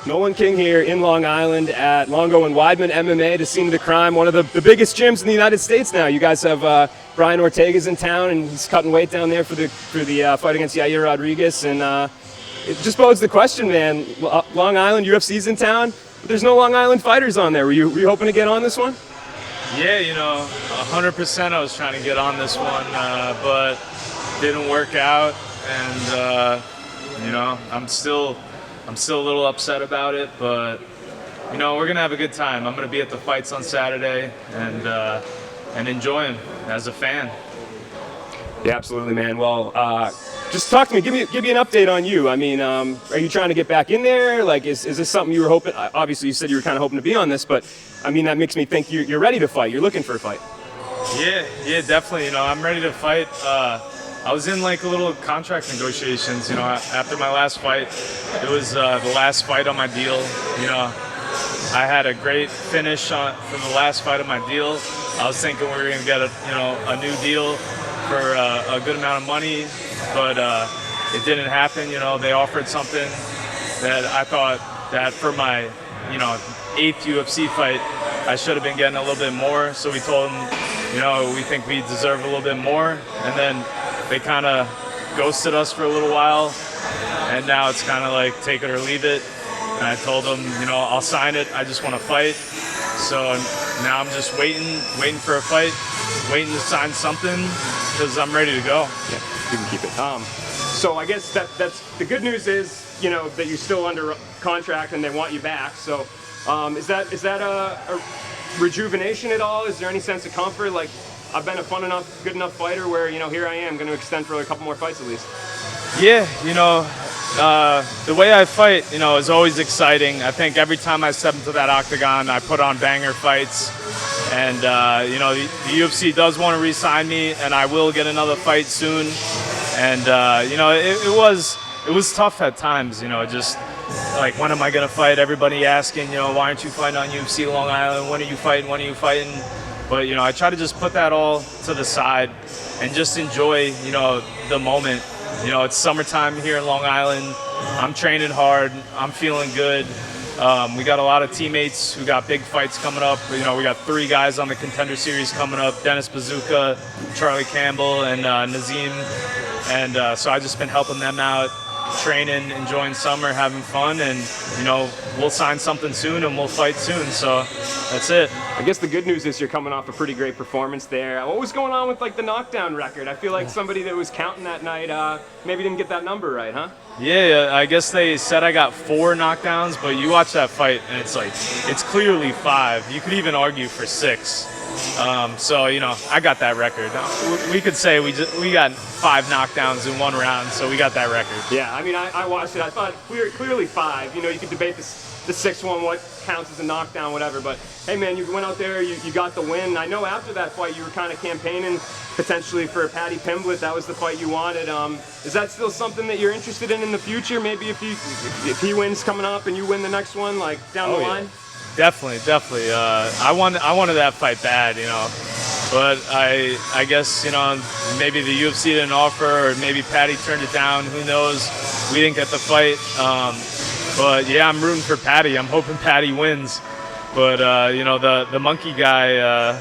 Nolan King here in Long Island at Longo and Weidman MMA, the scene of the crime, one of the biggest gyms in the United States now. You guys have Brian Ortega's in town, and he's cutting weight down there for the fight against Yair Rodriguez. And it just bodes the question, man. Long Island, UFC's in town, but there's no Long Island fighters on there. Were you hoping to get on this one? Yeah, 100% I was trying to get on this one, but didn't work out, and I'm still a little upset about it, but we're gonna have a good time. I'm gonna be at the fights on Saturday and enjoy them as a fan. Yeah, absolutely, man. Well, just talk to me. Give me an update on you. I mean, are you trying to get back in there? Like, is this something you were hoping? Obviously, you said you were kind of hoping to be on this, but I mean, that makes me think you're ready to fight. You're looking for a fight. Yeah, definitely. I'm ready to fight. I was in like a little contract negotiations. After my last fight, it was the last fight on my deal. I had a great finish from the last fight of my deal. I was thinking we were gonna get a new deal for a good amount of money, but it didn't happen. They offered something that I thought that for my 8th UFC fight, I should have been getting a little bit more. So we told them, we think we deserve a little bit more, and then they kind of ghosted us for a little while, and now it's kind of like take it or leave it. And I told them, I'll sign it. I just want to fight. So now I'm just waiting for a fight, waiting to sign something because I'm ready to go. Yeah, you can keep it. So I guess that's the good news is that you're still under contract and they want you back. So is that a rejuvenation at all? Is there any sense of comfort? Like, I've been a good enough fighter where here I am going to extend for a couple more fights at least. Yeah, the way I fight, is always exciting. I think every time I step into that octagon, I put on banger fights. And, the UFC does want to re-sign me, and I will get another fight soon. And, it was tough at times, just like, when am I going to fight? Everybody asking, why aren't you fighting on UFC Long Island? When are you fighting? But, I try to just put that all to the side and just enjoy, the moment. It's summertime here in Long Island. I'm training hard. I'm feeling good. We got a lot of teammates who got big fights coming up. We got 3 guys on the Contender Series coming up: Dennis Bazooka, Charlie Campbell, and Nazim. And so I've just been helping them out, training, enjoying summer, having fun, and we'll sign something soon and we'll fight soon. So that's it. I guess the good news is you're coming off a pretty great performance there. What was going on with like the knockdown record? I feel like somebody that was counting that night maybe didn't get that number right, huh? Yeah, I guess they said I got 4 knockdowns, but you watch that fight and it's clearly 5. You could even argue for 6. So I got that record. We could say we got 5 knockdowns in 1 round, so we got that record. Yeah, I mean, I watched it. I thought clearly 5. You could debate the 6th one, what counts as a knockdown, whatever. But hey, man, you went out there, you got the win. I know after that fight you were kind of campaigning potentially for Paddy Pimblett. That was the fight you wanted. Is that still something that you're interested in the future? Maybe if he wins coming up and you win the next one, like down the line. Definitely. I wanted that fight bad, but I guess maybe the UFC didn't offer, or maybe Paddy turned it down. Who knows? We didn't get the fight. But yeah, I'm rooting for Paddy. I'm hoping Paddy wins. But the monkey guy,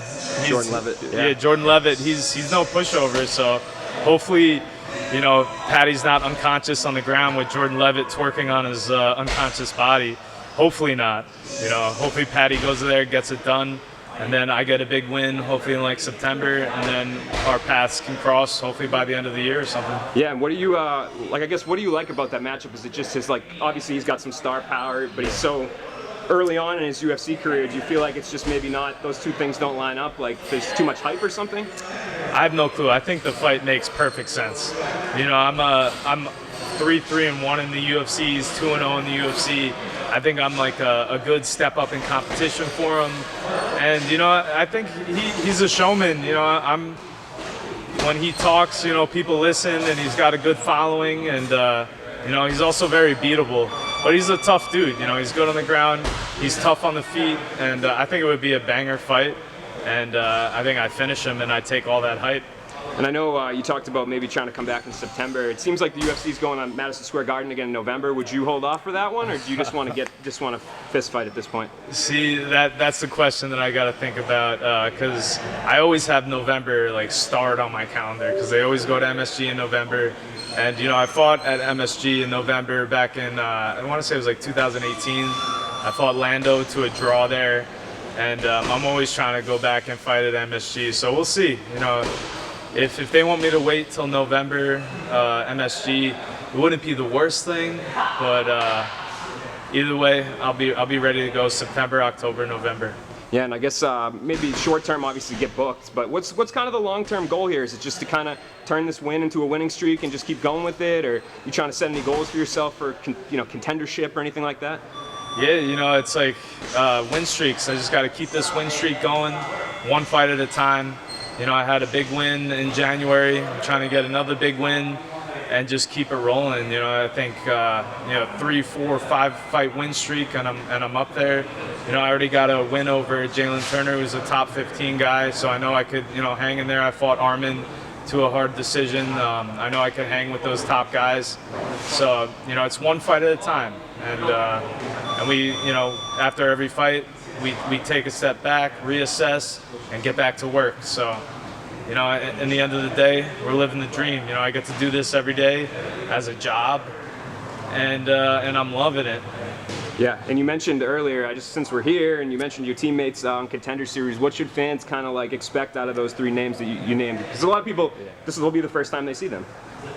Jordan Levitt. Yeah, Jordan Levitt. He's no pushover. So hopefully, Paddy's not unconscious on the ground with Jordan Levitt twerking on his unconscious body. Hopefully not. Hopefully Paddy goes there, gets it done, and then I get a big win, hopefully in like September, and then our paths can cross, hopefully by the end of the year or something. Yeah, and what do you what do you like about that matchup? Is it just his, like, obviously he's got some star power, but he's so early on in his UFC career? Do you feel like it's just maybe not, those two things don't line up, like there's too much hype or something? I have no clue. I think the fight makes perfect sense. I'm 3-1 in the UFC, he's 2-0 in the UFC. I think I'm like a good step up in competition for him, and I think he's a showman. When he talks, people listen, and he's got a good following, and he's also very beatable. But he's a tough dude. He's good on the ground, he's tough on the feet, and I think it would be a banger fight. And I think I finish him, and I take all that hype. And I know you talked about maybe trying to come back in September. It seems like the UFC is going on Madison Square Garden again in November. Would you hold off for that one, or do you just want to fist fight at this point? See, that's the question that I got to think about, because I always have November like starred on my calendar because they always go to MSG in November. And I fought at MSG in November back in I want to say it was like 2018. I fought Lando to a draw there, and I'm always trying to go back and fight at MSG. So we'll see. If they want me to wait till November, MSG, it wouldn't be the worst thing, but either way, I'll be ready to go September, October, November. Yeah, and I guess maybe short term, obviously get booked. But what's kind of the long term goal here? Is it just to kind of turn this win into a winning streak and just keep going with it, or you trying to set any goals for yourself for contendership or anything like that? Yeah, it's like win streaks. I just got to keep this win streak going, one fight at a time. I had a big win in January. I'm trying to get another big win and just keep it rolling. I think 3, 4, 5 fight win streak, and I'm up there. I already got a win over Jalen Turner, who's a top 15 guy, so I know I could hang in there. I fought Armin to a hard decision. I know I could hang with those top guys. So it's one fight at a time, and we after every fight we take a step back, reassess, and get back to work. So in the end of the day, we're living the dream. I get to do this every day as a job, and I'm loving it. Yeah, and you mentioned earlier, since we're here, and you mentioned your teammates on Contender Series, what should fans kind of like expect out of those 3 names that you named? Because a lot of people, this will be the first time they see them.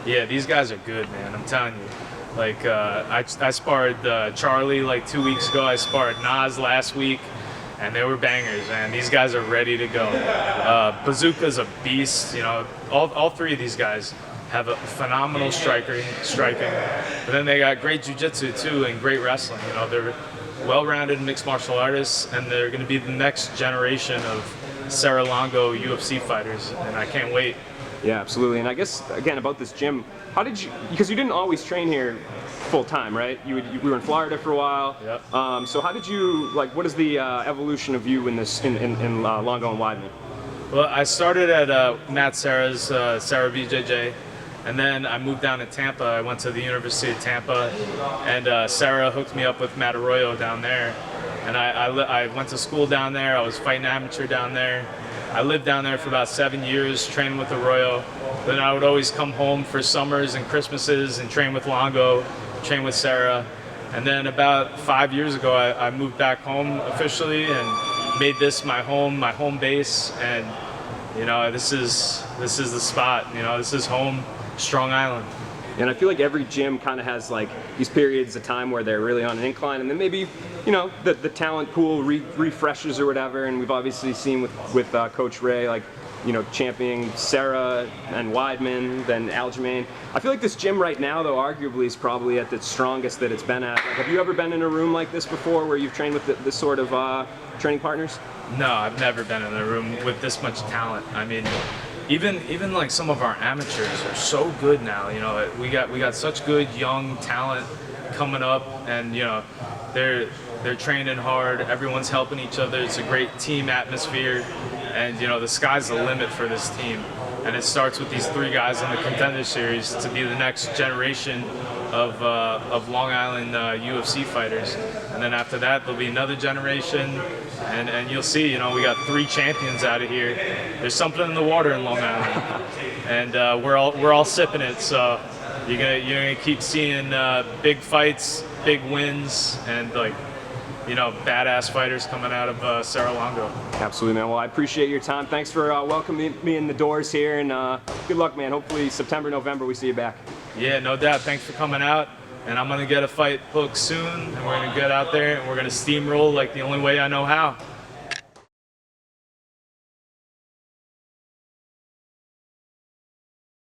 Yeah, these guys are good, man. I'm telling you. Like, I sparred Charlie like 2 weeks ago. I sparred Nas last week, and they were bangers, man. These guys are ready to go. Bazooka's a beast. All 3 of these guys have a phenomenal striking, but then they got great jiu-jitsu too and great wrestling. They're well-rounded mixed martial artists, and they're going to be the next generation of Serra Longo UFC fighters, and I can't wait. Yeah, absolutely. And I guess again about this gym, how did you? Because you didn't always train here full time, right? We were in Florida for a while. Yep. So how did you what is the evolution of you in this in Longo and Weidman? Well, I started at Matt Serra's Serra BJJ. And then I moved down to Tampa. I went to the University of Tampa, and Serra hooked me up with Matt Arroyo down there. And I went to school down there. I was fighting amateur down there. I lived down there for about 7 years, training with Arroyo. Then I would always come home for summers and Christmases and train with Longo, train with Serra. And then about 5 years ago, I moved back home officially and made this my home base. And this is the spot. This is home. Strong Island. And I feel like every gym kind of has like these periods of time where they're really on an incline, and then maybe the talent pool refreshes or whatever. And we've obviously seen with Coach Ray championing Serra and Weidman, then Aljamain. I feel like this gym right now, though, arguably is probably at the strongest that it's been at. Like, have you ever been in a room like this before, where you've trained with this sort of training partners? No, I've never been in a room with this much talent. I mean, even like some of our amateurs are so good now. We got such good young talent coming up, and they're training hard. Everyone's helping each other. It's a great team atmosphere, and the sky's the limit for this team. And it starts with these 3 guys in the Contender Series to be the next generation of Long Island UFC fighters. And then after that, there'll be another generation, and you'll see, we got 3 champions out of here. There's something in the water in Long Island, and we're all sipping it. So you're gonna keep seeing big fights, big wins, and badass fighters coming out of Serra Longo. Absolutely, man. Well, I appreciate your time. Thanks for welcoming me in the doors here, and good luck, man. Hopefully September, November, we see you back. Yeah, no doubt. Thanks for coming out. And I'm going to get a fight booked soon, and we're going to get out there, and we're going to steamroll like the only way I know how.